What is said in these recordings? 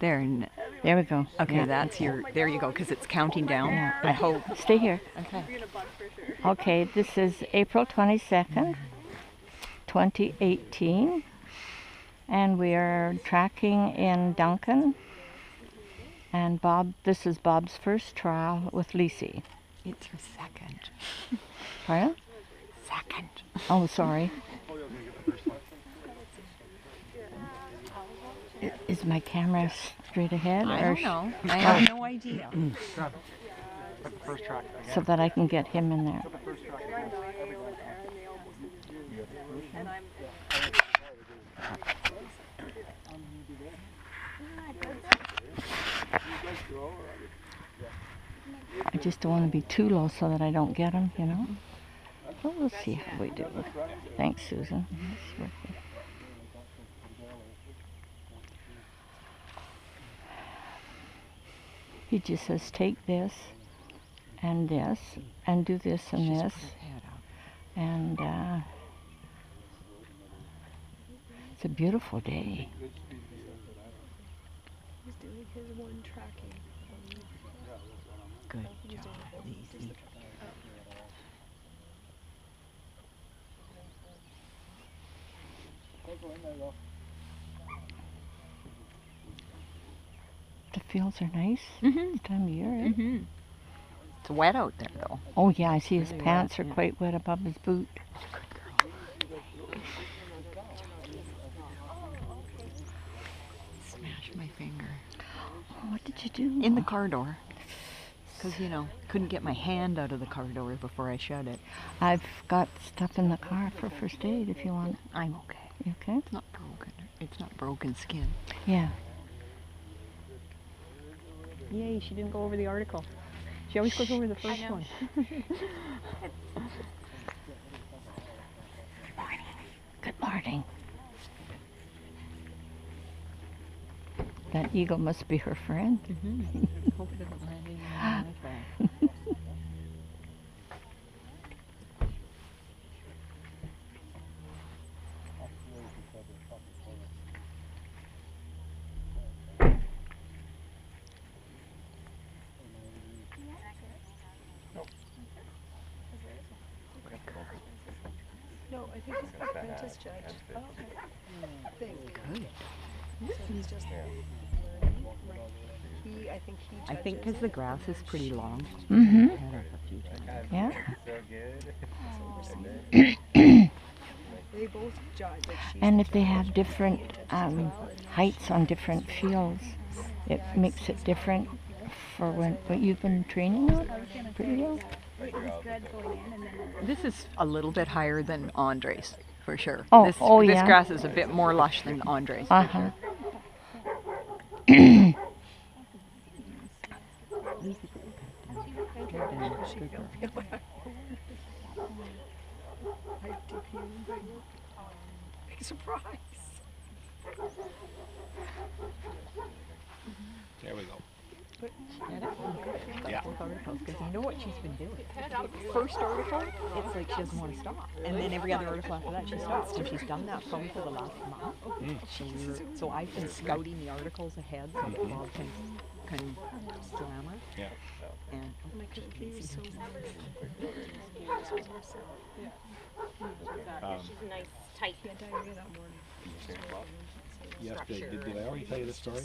There. There we go. Okay, Yeah. that's your. There you go, because it's counting down. Yeah. I hope. Stay here. Okay. Okay, this is April 22nd, 2018, and we are tracking in Duncan. And Bob, this is Bob's first trial with Lecee. It's your second. Pardon? Second. Oh, sorry. Is my camera straight ahead? I or don't know. I have no idea. So that I can get him in there. I just don't want to be too low so that I don't get him, you know. Well, we'll see how we do. Thanks, Susan. He just says, take this and do this and this. And it's a beautiful day. He's doing his one tracking. Good job, Elice. The fields are nice this time of year. Eh? It's wet out there, though. Oh yeah, I see his pants are quite wet above his boot. Smash my finger. Oh, what did you do? In the car door. Because, you know, couldn't get my hand out of the car door before I shut it. I've got stuff in the car for first aid if you want. I'm okay. You okay? It's not broken. It's not broken skin. Yeah. Yay, she didn't go over the article. She always goes over the first one. Good morning. That eagle must be her friend. Hope it doesn't land in my back. No, I think he's the apprentice judge. Oh, okay. Good. So he's just learning. Right. I think because the grass is pretty long. Mm-hmm. Had it a few times. Yeah. They both judge. Like And if they have different heights on different fields, it makes it different for what you've been training on? Pretty well. This is a little bit higher than Andre's, for sure. Oh, this yeah. grass is a bit more lush than Andre's. Uh-huh. Big surprise. There we go. Get it? Yeah. Because you know what she's been doing. First article, it's like she doesn't want to stop. And then every other article after that, she stops. And she's done that phone for the last month. So I've been scouting the articles ahead so that Bob can kind of slam her. Yeah. And Oh my goodness, he was so She's nice, tight. He had diarrhea that morning. Yesterday, did I already tell you this story?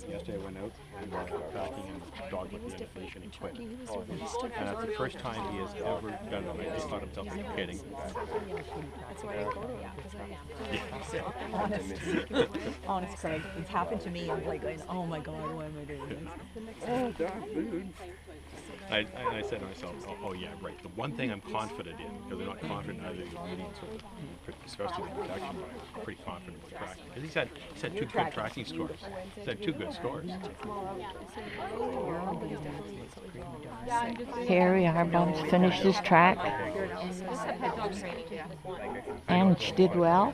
Yesterday I went out and tracking and the dog looked at the fish and he quit. And that's the first time he has ever done it. I just thought himself kidding. That's why I didn't go to it, because honest, Craig, it's happened to me. I'm like, oh my God, why am I doing this? I said to myself, oh yeah, right. The one thing I'm confident in, because I'm not confident in either of the meetings, especially the protection, but I'm pretty confident with tracking. Because he's had two good tracking scores. He's had two good scores. Here we are. Bob's finished his track. And she did well,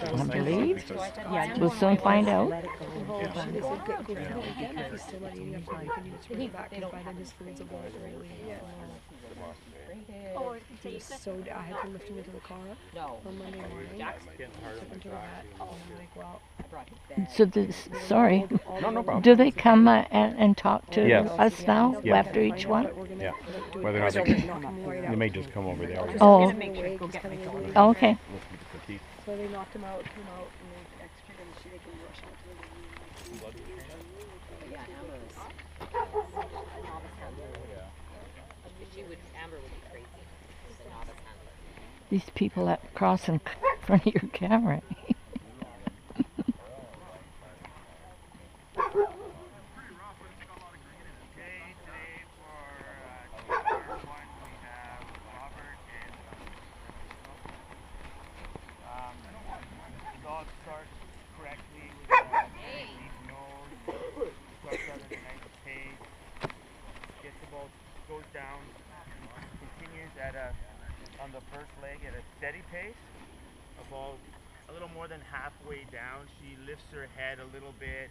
I believe. We'll soon find out. Oh, he was so. I had to lift him into the car on Monday morning. Took him to the vet. And I'm like, well, So this, sorry, No, no problem. do they come and talk to Yes. us now Yeah. after each one? Yeah. Whether or not they may just come over there. Oh, Make sure go get my dog. okay. So they knocked him out, came out, and they extra and she they can rush him to the Yeah, Amber would be crazy. She's a novice handler. These people that cross in front of your camera. On the first leg at a steady pace, about a little more than halfway down. She lifts her head a little bit,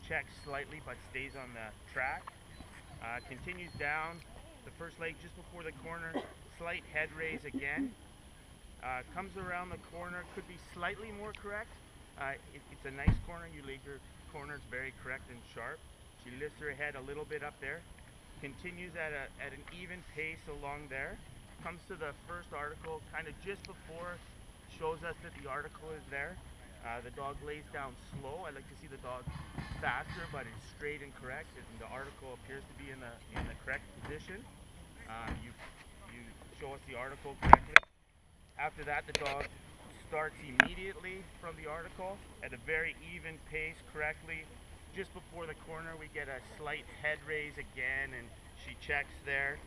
checks slightly but stays on the track. Continues down the first leg just before the corner, slight head raise again. Comes around the corner, could be slightly more correct. It's a nice corner. You laid your corners very correct and sharp. She lifts her head a little bit up there. Continues at an even pace along there. Comes to the first article, kind of just before, shows us that the article is there. The dog lays down slow. I like to see the dog faster, but it's straight and correct. And the article appears to be in the correct position. You show us the article correctly. After that, the dog starts immediately from the article at a very even pace correctly. Just before the corner, we get a slight head raise again, and she checks there.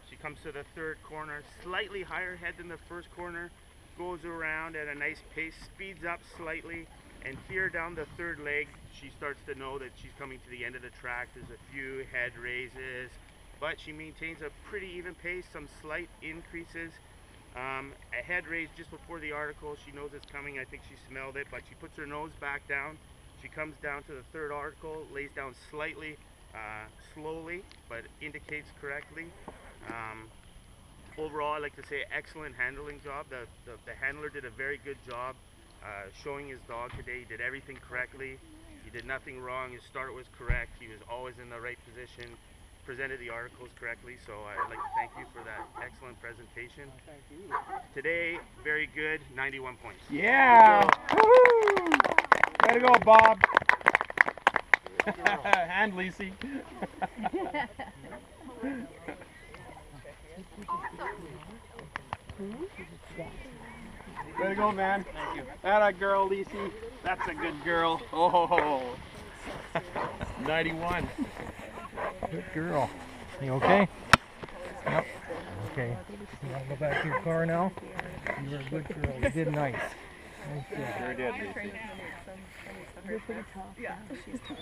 She comes to the third corner, slightly higher head than the first corner, goes around at a nice pace, speeds up slightly, and here down the third leg, she starts to know that she's coming to the end of the track. There's a few head raises, but she maintains a pretty even pace, some slight increases. A head raise just before the article, she knows it's coming. I think she smelled it, but she puts her nose back down. She comes down to the third article, lays down slightly, slowly, but indicates correctly. Overall, I like to say excellent handling job. The handler did a very good job showing his dog today. He did everything correctly. He did nothing wrong. His start was correct. He was always in the right position. Presented the articles correctly. So I'd like to thank you for that excellent presentation. Thank you. Today, very good, 91 points. Yeah! Woo! Way to go, Bob. And Lecee. Way to go, man. Thank you. That girl, Lecee. That's a good girl. Oh, 91. Good girl. You okay? Yep. Okay. You want to go back to your car now? You were a good girl. You did nice. Nice job. Sure did, Lecee. You're pretty tough. Yeah, she's tough.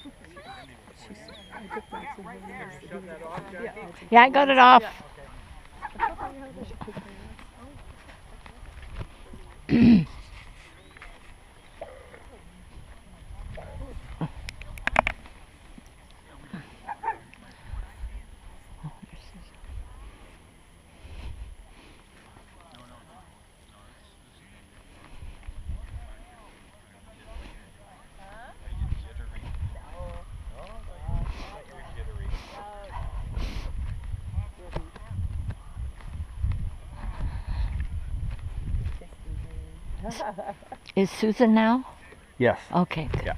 I took that to her. Yeah, I got it off. Is Susan now? Yes. Okay. Yeah.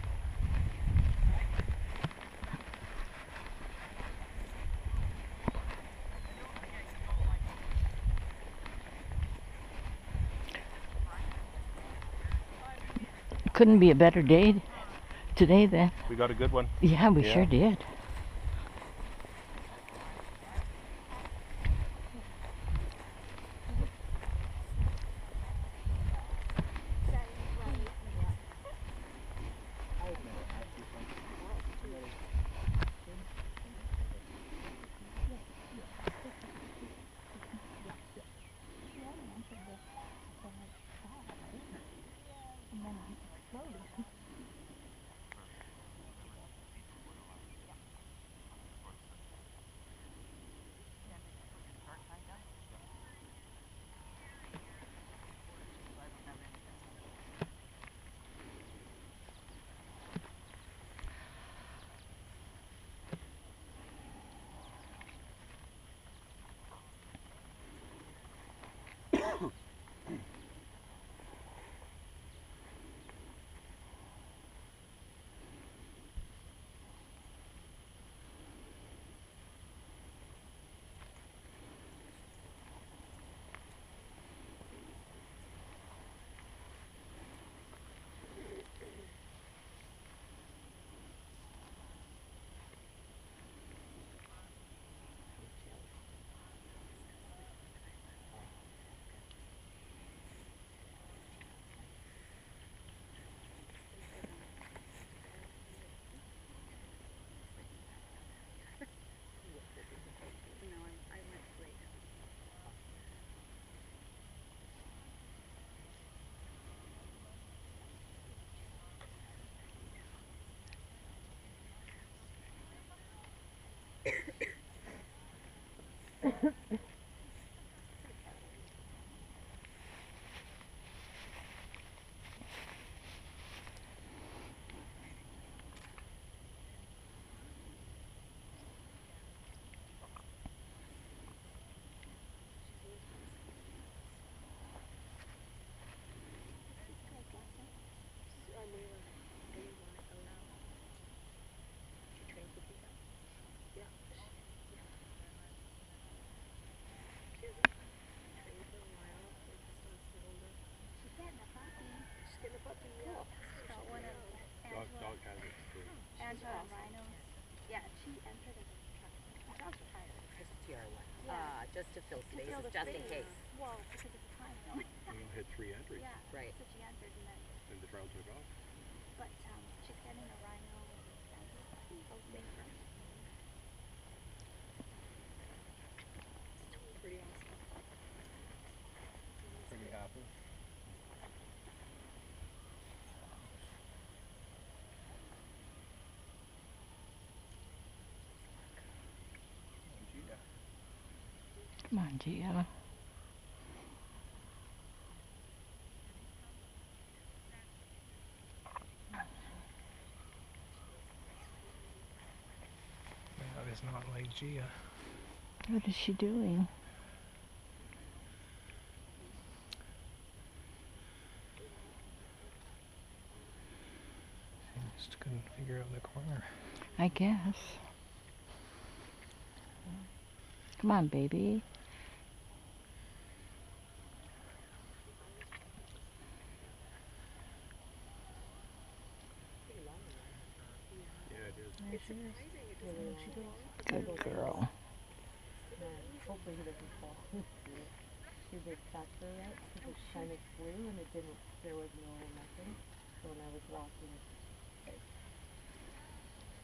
Couldn't be a better day today then. We got a good one. Yeah, we Yeah. sure did. Yeah, she entered as a truck. The job's retired. Just TR1. Just to fill spaces, just in case. Well, because of the time. You had 3 entries. Yeah. Right. So she entered and then, And the trial took off. but she's getting a rhino and both May 1st. Pretty awesome. Pretty happy. Come on, Gia. That is not like Gia. What is she doing? She just couldn't figure out the corner. I guess. Come on, baby. Yeah, it is. Good girl. Hopefully he doesn't fall. She did factor yet because it kind of flew and it didn't, there was no nothing. So when I was walking,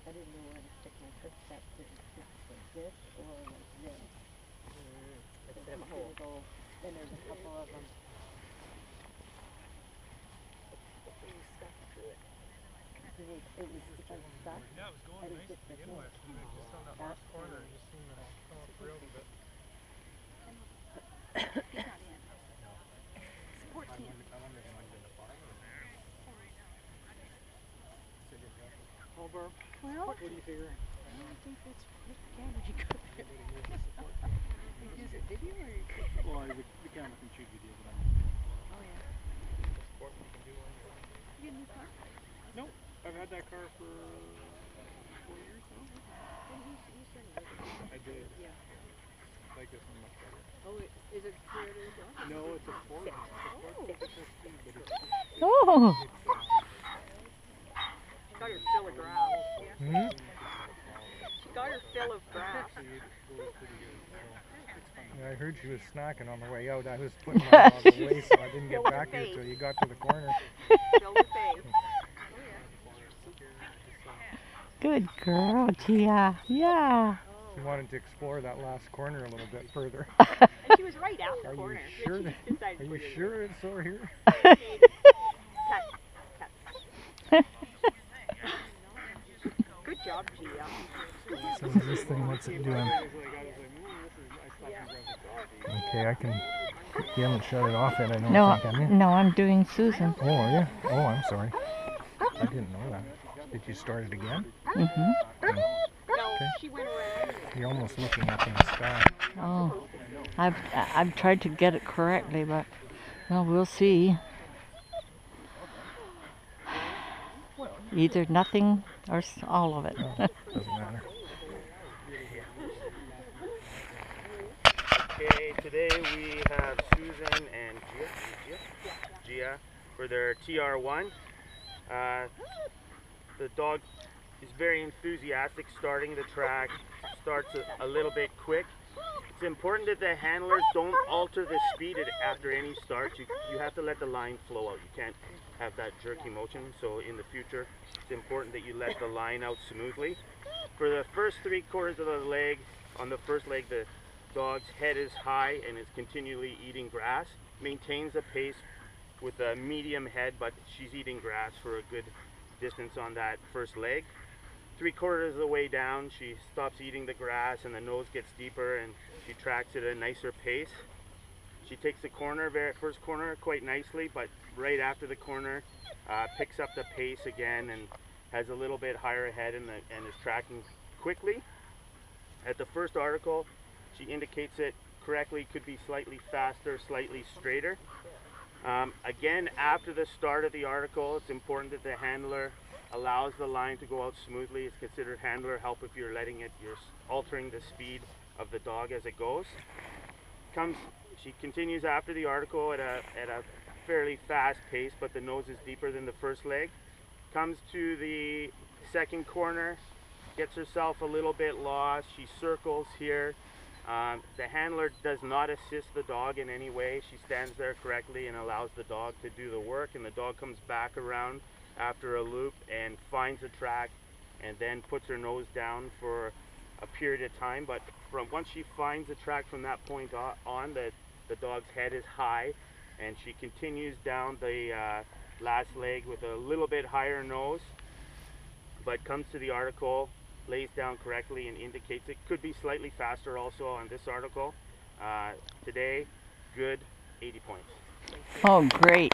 I didn't know where to stick my footsteps, if it's like this or like this. It's a bit of a hole. Then there's a couple of them. It was stuck. Yeah, it was going I nice didn't to get begin the with. And then just on that last corner, it just seemed to come up real bit. Support team. Over. Well, What do you figure? I don't think that's what camera you got there. Is it video or you could? Well, the camera can shoot video, but Oh yeah. Sport we can do on your own. You get a new car? nope. I've had that car for 4 years now. I did. Yeah. I like this one much better. Oh, is it Toyota as well? No, it's a Ford. It's a Ford 650, but it's Oh, She got her fill of grass. Hmm? She got her fill of grass. it goes pretty good. So it's fun. Yeah, I heard she was snacking on the way out. I was putting my dog away, so I didn't get back here till you got to the corner. Fill the face. good girl, Gia. Yeah. She wanted to explore that last corner a little bit further. And she was right at the Are you corner. sure She that- decided Are to you put it in. sure it's over here? Good job, Gia. So this thing, what's it doing? Okay, I can. You haven't shut it off yet, I don't No, think, have you? no, I'm doing Susan. Oh, are you? Oh, I'm sorry. I didn't know that. Did you start it again? Mhm. No, she went around. You're almost looking up in the sky. Oh, I've tried to get it correctly, but well, we'll see. Either nothing or all of it. Oh, doesn't matter. Okay, today we have Susan and Gia for their TR1. The dog is very enthusiastic starting the track, starts a little bit quick. It's important that the handlers don't alter the speed after any start. You have to let the line flow out. You can't have that jerky motion, so in the future it's important that you let the line out smoothly. For the first 3/4 of the leg, on the first leg the dog's head is high and is continually eating grass, maintains a pace with a medium head, but she's eating grass for a good distance on that first leg. 3/4 of the way down, she stops eating the grass and the nose gets deeper and she tracks at a nicer pace. She takes the corner, first corner quite nicely, but right after the corner picks up the pace again and has a little bit higher head and is tracking quickly. At the first article, she indicates it correctly, could be slightly faster, slightly straighter. Again, after the start of the article, it's important that the handler allows the line to go out smoothly. It's considered handler help if you're letting it, you're altering the speed of the dog as it goes. She continues after the article at a fairly fast pace, but the nose is deeper than the first leg. Comes to the second corner, gets herself a little bit lost. She circles here. The handler does not assist the dog in any way. She stands there correctly and allows the dog to do the work, and the dog comes back around after a loop and finds a track and then puts her nose down for a period of time. But from once she finds a track from that point on, the dog's head is high, and she continues down the last leg with a little bit higher nose, but comes to the article, lays down correctly and indicates it. Could be slightly faster also on this article. Today, good 80 points. Oh, great.